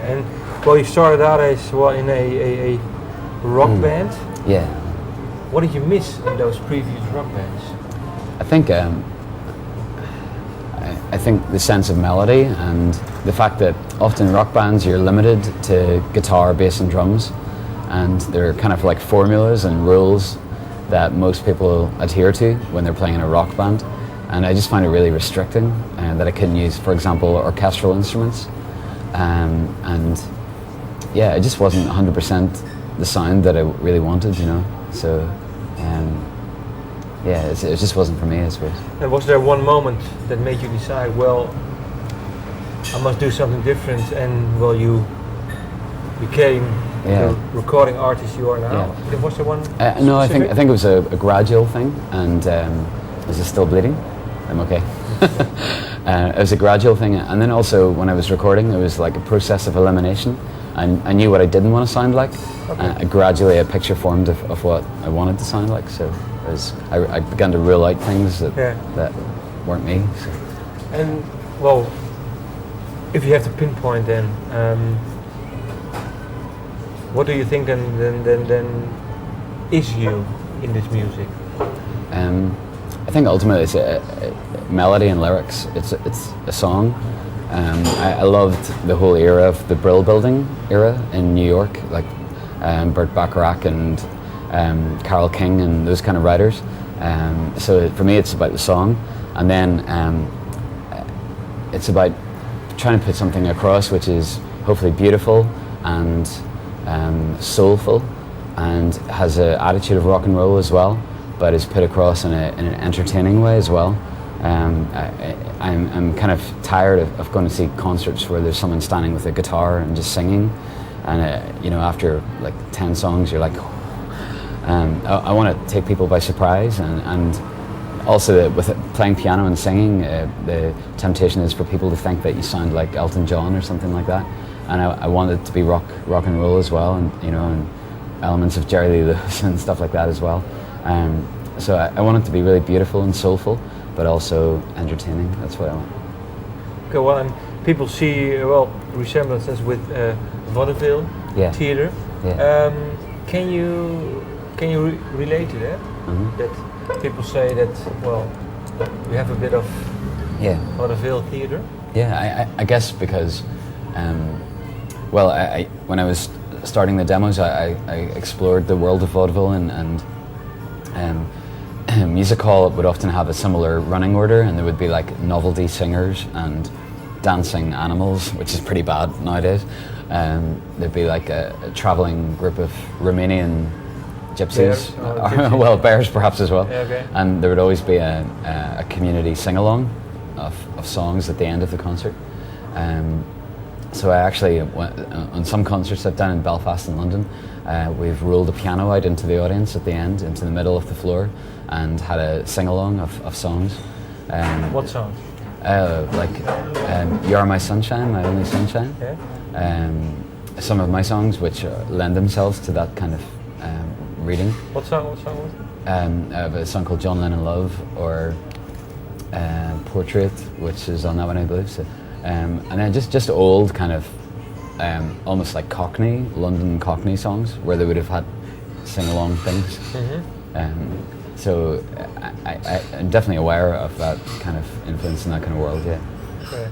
And well, you started out as well in a rock band. Yeah. What did you miss in those previous rock bands? I think the sense of melody and the fact that often rock bands you're limited to guitar, bass and drums, and they're kind of like formulas and rules that most people adhere to when they're playing in a rock band, and I just find it really restricting that I couldn't use, for example, orchestral instruments, and yeah, it just wasn't 100% the sound that I really wanted, you know, so yeah, it just wasn't for me, I suppose. And was there one moment that made you decide, well, I must do something different, and well, you became the recording artist you are now? Yeah. Was there one? No, I think it was a gradual thing, and is it still bleeding? I'm okay. It was a gradual thing, and then also when I was recording, it was like a process of elimination. I knew what I didn't want to sound like. Gradually a picture formed of what I wanted to sound like, so I began to rule out things that weren't me. So. And well, if you have to pinpoint then, what do you think then is you in this music? I think ultimately it's a melody and lyrics. It's a song. I loved the whole era of the Brill Building era in New York, like Burt Bacharach and Carole King and those kind of writers. So for me, it's about the song, and then it's about trying to put something across which is hopefully beautiful and soulful, and has an attitude of rock and roll as well, but is put across in an entertaining way as well. I'm kind of tired of going to see concerts where there's someone standing with a guitar and just singing, and you know, after like 10 songs you're like, I want to take people by surprise, and also with playing piano and singing, the temptation is for people to think that you sound like Elton John or something like that, and I want it to be rock and roll as well, and you know, and elements of Jerry Lee Lewis and stuff like that as well. So I want it to be really beautiful and soulful, but also entertaining. That's what I want. Okay, well, and people see resemblances with vaudeville theater. Yeah. Can you relate to that? Mm-hmm. That people say that you have a bit of vaudeville theater. Yeah, I guess because I when I was starting the demos, I explored the world of vaudeville, and music hall would often have a similar running order, and there would be like novelty singers and dancing animals, which is pretty bad nowadays. There'd be like a traveling group of Romanian gypsies, gypsies. Bears perhaps as well. Yeah, okay. And there would always be a community sing-along of songs at the end of the concert. So I actually went on some concerts I've done in Belfast and London. We've rolled a piano out into the audience at the end, into the middle of the floor, and had a sing-along of songs. What songs? You Are My Sunshine, My Only Sunshine. Yeah. Some of my songs which lend themselves to that kind of reading. What song was it? A song called John Lennon Love, or Portrait, which is on that one, I believe. So, and then just old kind of almost like Cockney, London Cockney songs where they would have had sing-along things. Mm-hmm. So I'm definitely aware of that kind of influence in that kind of world, yeah. Okay.